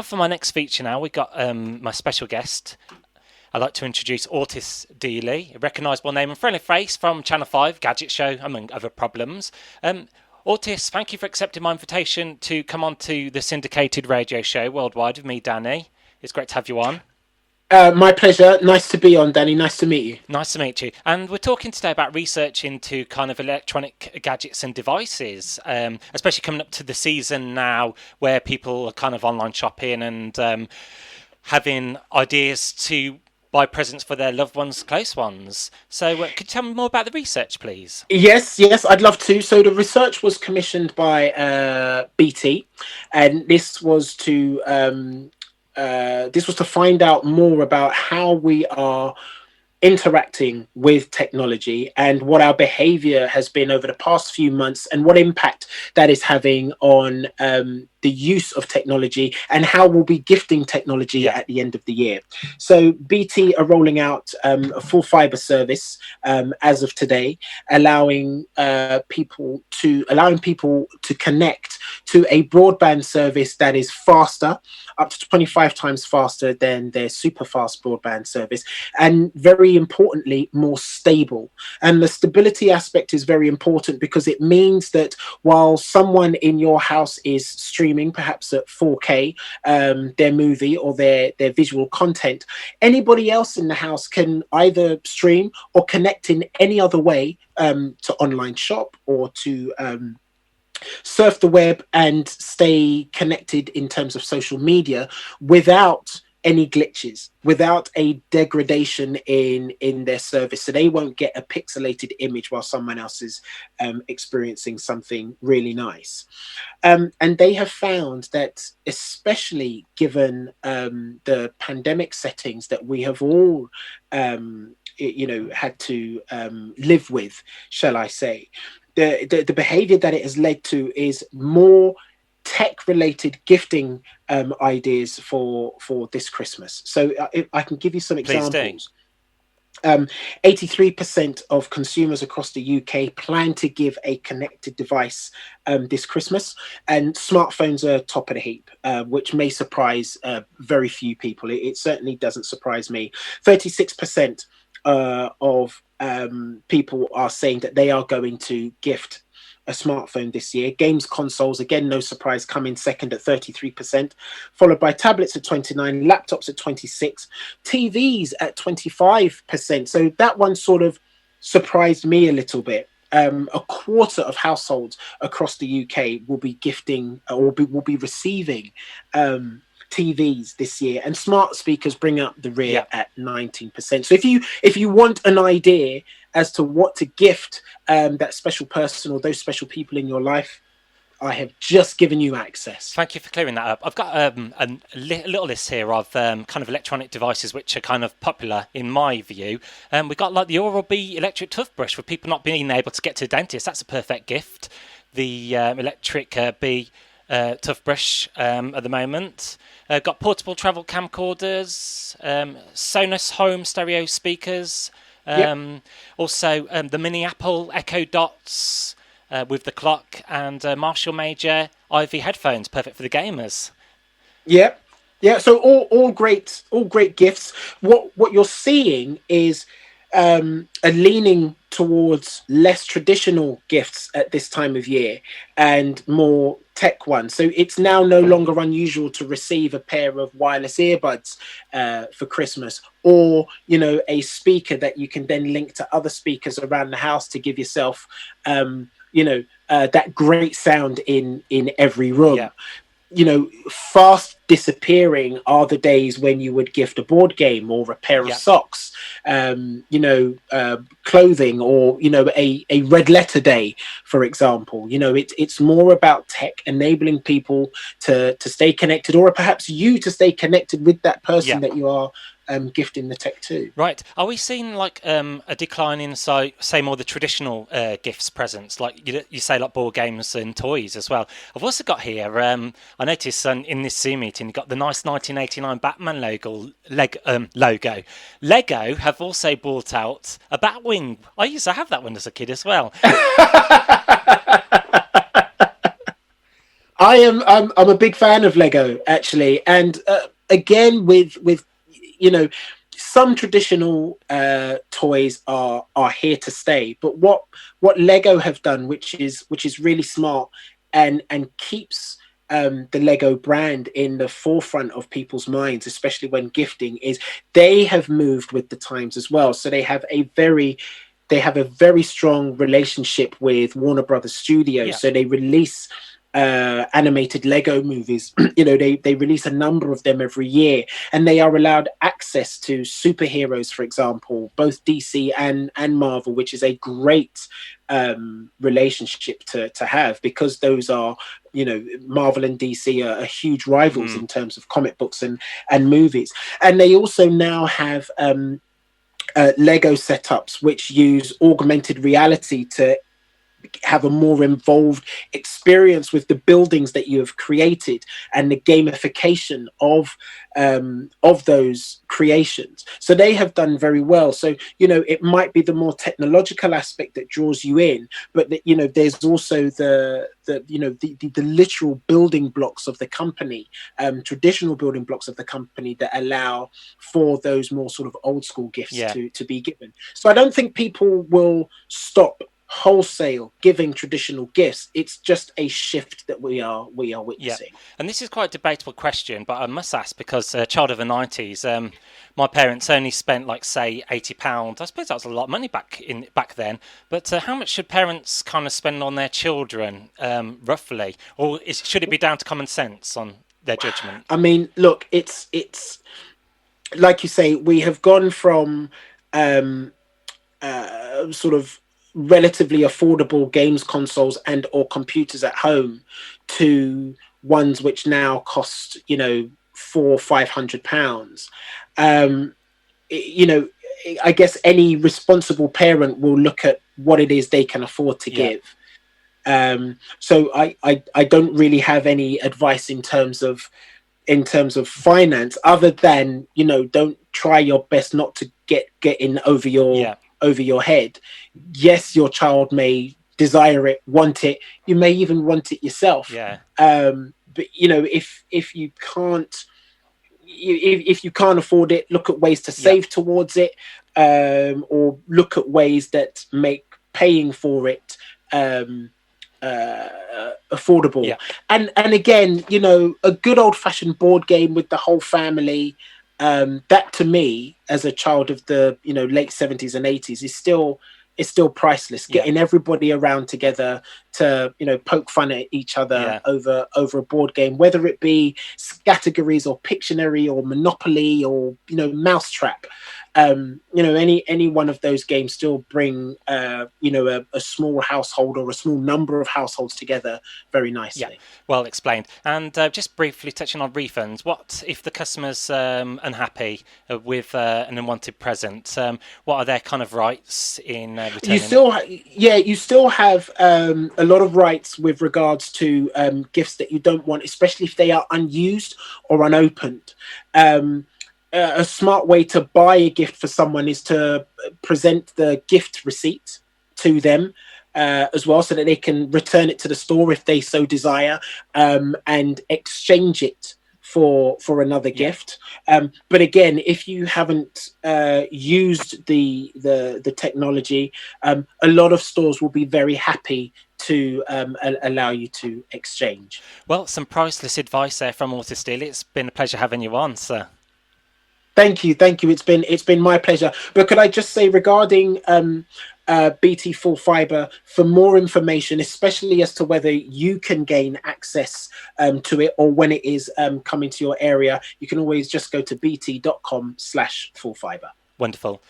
For my next feature now, we've got my special guest. I'd like to introduce Ortis Deley, a recognisable name and friendly face from Channel 5, Gadget Show, among other problems. Ortis, thank you for accepting my invitation to come on to the Syndicated radio show worldwide with me, Danny. It's great to have you on. My pleasure. Nice to be on, Danny. Nice to meet you. Nice to meet you. And we're talking today about research into kind of electronic gadgets and devices, especially coming up to the season now where people are kind of online shopping and having ideas to buy presents for their loved ones, close ones. So could you tell me more about the research, please? Yes, I'd love to. So the research was commissioned by BT, and this was to find out more about how we are interacting with technology and what our behavior has been over the past few months and what impact that is having on the use of technology and how we'll be gifting technology Yeah. at the end of the year. So BT are rolling out a full fiber service as of today, allowing people to connect to a broadband service that is faster, up to 25 times faster than their super fast broadband service, and very importantly, more stable. And the stability aspect is very important because it means that while someone in your house is streaming, perhaps at 4K, their movie or their visual content, anybody else in the house can either stream or connect in any other way to online shop or to surf the web and stay connected in terms of social media without any glitches, without a degradation in their service. So they won't get a pixelated image while someone else is experiencing something really nice. And they have found that, especially given the pandemic settings that we have all had to live with, shall I say, the behavior that it has led to is more tech related gifting ideas for this Christmas. So if I can give you some Please do. examples. 83% of consumers across the UK plan to give a connected device this Christmas, and smartphones are top of the heap, which may surprise very few people. It certainly doesn't surprise me. 36% of people are saying that they are going to gift a smartphone this year. Games consoles, again, no surprise, come in second at 33%, followed by tablets at 29, laptops at 26, TVs at 25%. So that one sort of surprised me a little bit. A quarter of households across the UK will be gifting or will be receiving TVs this year, and smart speakers bring up the rear Yeah. at 19%. So if you want an idea as to what to gift that special person or those special people in your life, I have just given you access. Thank you for clearing that up. I've got a little list here of kind of electronic devices which are kind of popular in my view. We've got like the Oral-B electric toothbrush for people not being able to get to the dentist. That's a perfect gift. The electric B toothbrush at the moment. Got portable travel camcorders, Sonos home stereo speakers. Yep. Also, the mini Apple Echo Dots with the clock, and Marshall Major Ivy headphones, perfect for the gamers. Yeah, yeah. So all great gifts. What you're seeing is a leaning towards less traditional gifts at this time of year and more tech ones. So it's now no longer unusual to receive a pair of wireless earbuds for Christmas, or a speaker that you can then link to other speakers around the house to give yourself that great sound in every room. Yeah. Fast disappearing are the days when you would gift a board game or a pair of socks, clothing, or a red letter day, for example. It's more about tech enabling people to stay connected, or perhaps you to stay connected with that person that you are gifting the tech to. Right. Are we seeing like a decline in, say more the traditional gifts presents, like you say, like board games and toys as well? I've also got here, I noticed in this Zoom meeting, you got the nice 1989 Batman logo. Lego have also brought out a Batwing. I used to have that one as a kid as well. I'm a big fan of Lego actually, and again with you know some traditional toys are here to stay, but what Lego have done, which is really smart and keeps the Lego brand in the forefront of people's minds, especially when gifting, is they have moved with the times as well. So they have a very strong relationship with Warner Brothers Studios. Yeah. So they release animated Lego movies. They release a number of them every year, and they are allowed access to superheroes, for example, both DC and Marvel, which is a great relationship to have, because those are, Marvel and DC are huge rivals in terms of comic books and movies. And they also now have Lego setups which use augmented reality to have a more involved experience with the buildings that you have created, and the gamification of those creations. So they have done very well. So it might be the more technological aspect that draws you in, but there's also the literal building blocks of the company, traditional building blocks of the company, that allow for those more sort of old school gifts to be given. So I don't think people will stop wholesale giving traditional gifts. It's just a shift that we are witnessing. Yeah. And this is quite a debatable question, but I must ask, because a child of the 90s, my parents only spent, like, say, £80. I suppose that was a lot of money back then. But how much should parents kind of spend on their children, roughly? Or should it be down to common sense on their judgment? I mean, look, it's like you say, we have gone from sort of relatively affordable games consoles and or computers at home to ones which now cost £400-500. I guess any responsible parent will look at what it is they can afford to give. So I don't really have any advice in terms of finance, other than don't try your best not to get in over your head. Yes, your child may desire it, want it. You may even want it yourself. But if you can't, if you can't afford it, look at ways to save towards it, or look at ways that make paying for it affordable. And again, a good old fashioned board game with the whole family. That, to me, as a child of the late 70s and 80s, is still priceless. Getting everybody around together to poke fun at each other over a board game, whether it be categories or Pictionary or Monopoly or Mousetrap. Any one of those games still bring a small household or a small number of households together very nicely. Well explained. And just briefly touching on refunds, what if the customer's unhappy with an unwanted present? What are their kind of rights in returning? You still have a lot of rights with regards to gifts that you don't want, especially if they are unused or unopened. A smart way to buy a gift for someone is to present the gift receipt to them as well, so that they can return it to the store if they so desire, and exchange it for another gift. But again, if you haven't used the technology, a lot of stores will be very happy to allow you to exchange. Well, some priceless advice there from Ortis Deley. It's been a pleasure having you on, sir. Thank you. It's been my pleasure. But could I just say, regarding BT Full Fibre, for more information, especially as to whether you can gain access to it or when it is coming to your area, you can always just go to bt.com/fullfibre. Wonderful.